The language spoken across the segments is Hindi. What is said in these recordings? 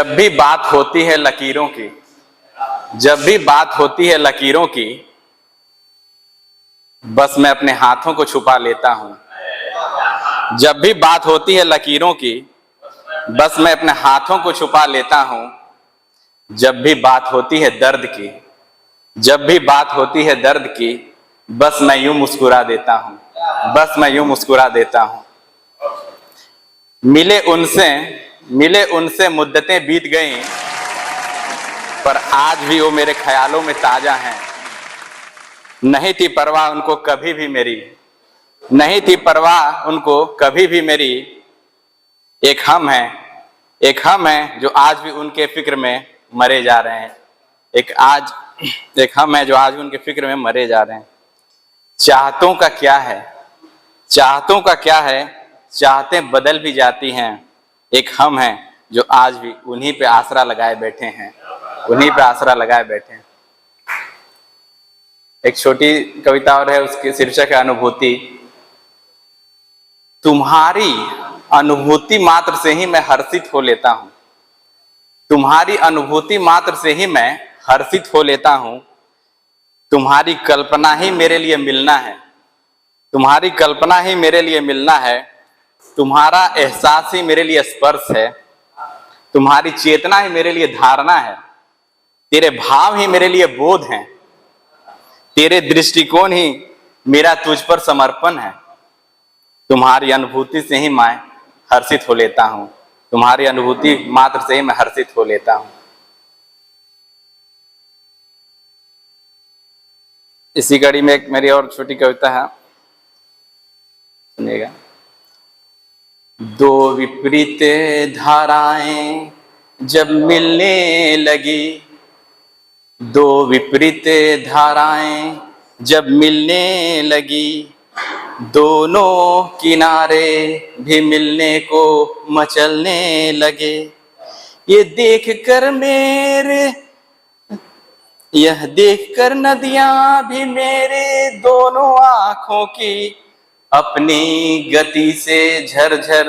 जब भी बात होती है लकीरों की, जब भी बात होती है लकीरों की, बस मैं अपने हाथों को छुपा लेता हूं। जब भी बात होती है लकीरों की, बस मैं अपने हाथों को छुपा लेता हूं। जब भी बात होती है दर्द की, जब भी बात होती है दर्द की, बस मैं यूं मुस्कुरा देता हूं, बस मैं यूं मुस्कुरा देता हूं। मिले उनसे मुद्दतें बीत गईं, पर आज भी वो मेरे ख्यालों में ताजा हैं। नहीं थी परवाह उनको कभी भी मेरी, नहीं थी परवाह उनको कभी भी मेरी। एक हम हैं जो आज भी उनके फिक्र में मरे जा रहे हैं। एक हम हैं जो आज भी उनके फिक्र में मरे जा रहे हैं। चाहतों का क्या है, चाहतों का क्या है, चाहतें बदल भी जाती हैं। एक हम हैं जो आज भी उन्हीं पे आसरा लगाए बैठे हैं, उन्हीं पे आसरा लगाए बैठे हैं। एक छोटी कविता और है, उसकी शीर्षक है अनुभूति। तुम्हारी अनुभूति मात्र से ही मैं हर्षित हो लेता हूं, तुम्हारी अनुभूति मात्र से ही मैं हर्षित हो लेता हूं। तुम्हारी कल्पना ही मेरे लिए मिलना है, तुम्हारी कल्पना ही मेरे लिए मिलना है। तुम्हारा एहसास ही मेरे लिए स्पर्श है, तुम्हारी चेतना ही मेरे लिए धारणा है। तेरे भाव ही मेरे लिए बोध हैं, तेरे दृष्टिकोण ही मेरा तुझ पर समर्पण है। तुम्हारी अनुभूति से ही मैं हर्षित हो लेता हूं, तुम्हारी अनुभूति मात्र से ही मैं हर्षित हो लेता हूं। इसी कड़ी में एक मेरी और छोटी कविता है, सुनिएगा। दो विपरीत धाराएं जब मिलने लगी, दो विपरीत धाराएं जब मिलने लगी, दोनों किनारे भी मिलने को मचलने लगे। यह देखकर नदियां भी मेरे दोनों आंखों की अपनी गति से झरझर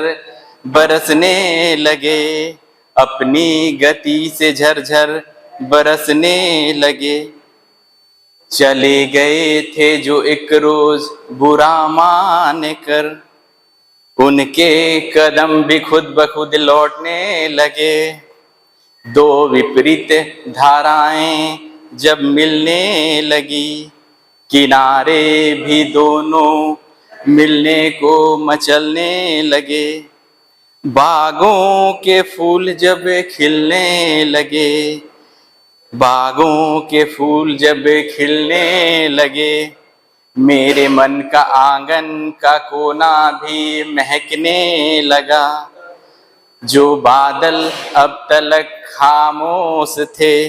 बरसने लगे, अपनी गति से झरझर बरसने लगे। चले गए थे जो एक रोज बुरा मान कर, उनके कदम भी खुद ब खुद लौटने लगे। दो विपरीत धाराएं जब मिलने लगी, किनारे भी दोनों मिलने को मचलने लगे। बागों के फूल जब खिलने लगे, बागों के फूल जब खिलने लगे, मेरे मन का आंगन का कोना भी महकने लगा। जो बादल अब तलक खामोश थे,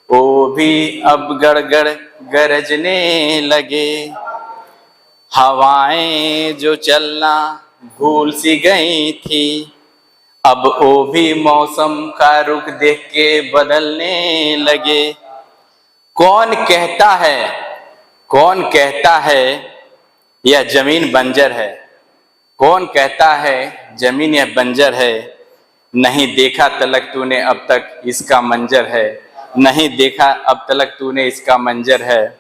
वो भी अब गड़गड़ गरजने लगे। हवाएं जो चलना भूल सी गई थी, अब वो भी मौसम का रुख देख के बदलने लगे। कौन कहता है यह जमीन बंजर है, कौन कहता है जमीन यह बंजर है। नहीं देखा तलक तूने अब तक इसका मंजर है, नहीं देखा अब तलक तूने इसका मंजर है।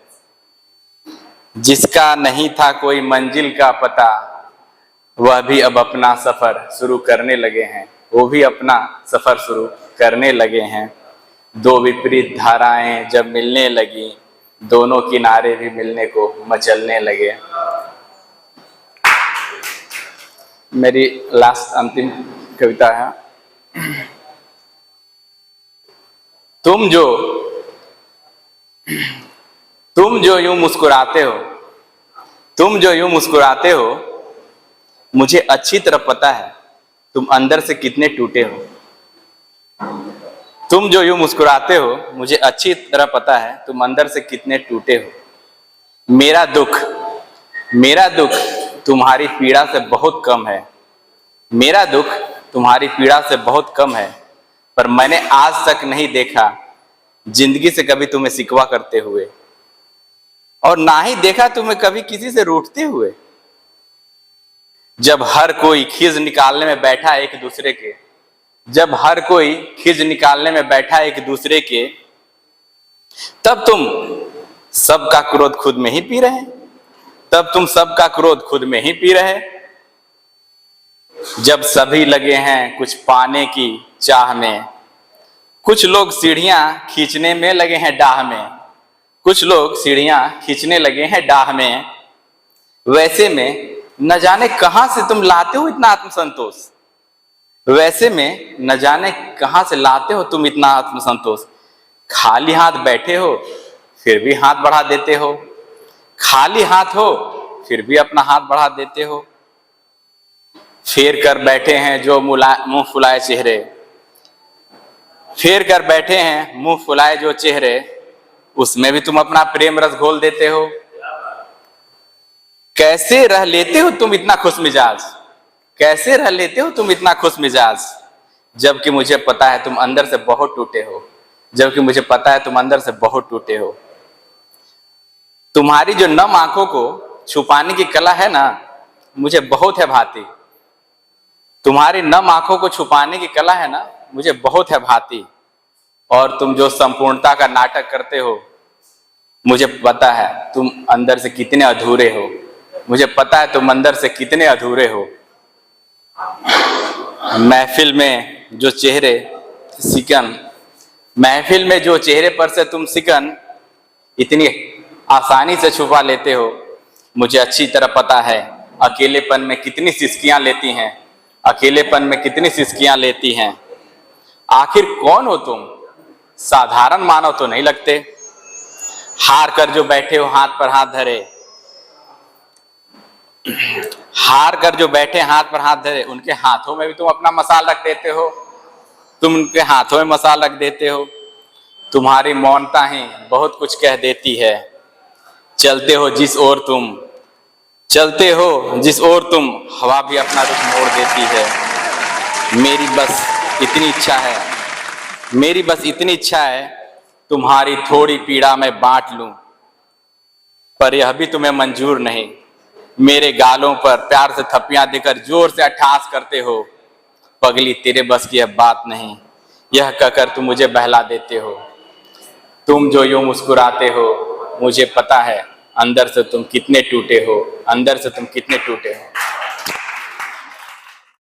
जिसका नहीं था कोई मंजिल का पता, वह भी अब अपना सफर शुरू करने लगे हैं, वो भी अपना सफर शुरू करने लगे हैं। दो विपरीत धाराएं जब मिलने लगी, दोनों किनारे भी मिलने को मचलने लगे। मेरी लास्ट अंतिम कविता है। तुम जो यूं मुस्कुराते हो, तुम जो यूं मुस्कुराते हो, मुझे अच्छी तरह पता है तुम अंदर से कितने टूटे हो। तुम जो यूं मुस्कुराते हो, मुझे अच्छी तरह पता है तुम अंदर से कितने टूटे हो। मेरा दुख तुम्हारी पीड़ा से बहुत कम है, मेरा दुख तुम्हारी पीड़ा से बहुत कम है। पर मैंने आज तक नहीं देखा जिंदगी से कभी तुम्हें सिकवा करते हुए, और ना ही देखा तुम्हें कभी किसी से रूठते हुए। जब हर कोई खिज निकालने में बैठा एक दूसरे के, जब हर कोई खिज निकालने में बैठा है एक दूसरे के, तब तुम सबका क्रोध खुद में ही पी रहे हैं। तब तुम सबका क्रोध खुद में ही पी रहे। जब सभी लगे हैं कुछ पाने की चाह में, कुछ लोग सीढ़ियां खींचने में लगे हैं डाह में, कुछ लोग सीढ़ियां खींचने लगे हैं डाह में, वैसे में न जाने कहां से तुम लाते हो इतना आत्मसंतोष। वैसे में न जाने कहां से लाते हो तुम इतना आत्मसंतोष। खाली हाथ बैठे हो फिर भी हाथ बढ़ा देते हो, खाली हाथ हो फिर भी अपना हाथ बढ़ा देते हो। फेर कर बैठे हैं जो मुंह फुलाए चेहरे, फेर कर बैठे हैं मुंह फुलाए जो चेहरे, उसमें भी तुम अपना प्रेम रस घोल देते हो। कैसे रह लेते हो तुम इतना खुश मिजाज, कैसे रह लेते हो तुम इतना खुश मिजाज, जबकि मुझे पता है तुम अंदर से बहुत टूटे हो, जबकि मुझे पता है तुम अंदर से बहुत टूटे हो। तुम्हारी जो नम आंखों को छुपाने की कला है ना, मुझे बहुत है भाती। तुम्हारी नम आंखों को छुपाने की कला है ना, मुझे बहुत है भाती। और तुम जो संपूर्णता का नाटक करते हो, मुझे पता है तुम अंदर से कितने अधूरे हो, मुझे पता है तुम अंदर से कितने अधूरे हो। महफिल में जो चेहरे सिकन, महफिल में जो चेहरे पर से तुम सिकन इतनी आसानी से छुपा लेते हो, मुझे अच्छी तरह पता है अकेलेपन में कितनी सिसकियां लेती हैं, अकेलेपन में कितनी सिसकियां लेती हैं। आखिर कौन हो तुम, साधारण मानव तो नहीं लगते। हार कर जो बैठे हो हाथ पर हाथ धरे, हार कर जो बैठे हाथ पर हाथ धरे, उनके हाथों में भी तुम अपना मसाल रख देते हो, तुम उनके हाथों में मसाल रख देते हो। तुम्हारी मौनता ही बहुत कुछ कह देती है। चलते हो जिस ओर तुम, चलते हो जिस ओर तुम, हवा भी अपना रुख मोड़ देती है। मेरी बस इतनी इच्छा है, मेरी बस इतनी इच्छा है तुम्हारी थोड़ी पीड़ा में बांट लूं, पर यह भी तुम्हें मंजूर नहीं। मेरे गालों पर प्यार से थप्पियां देकर जोर से अट्ठास करते हो, पगली तेरे बस की अब बात नहीं, यह कहकर तुम मुझे बहला देते हो। तुम जो यूं मुस्कुराते हो, मुझे पता है अंदर से तुम कितने टूटे हो, अंदर से तुम कितने टूटे हो।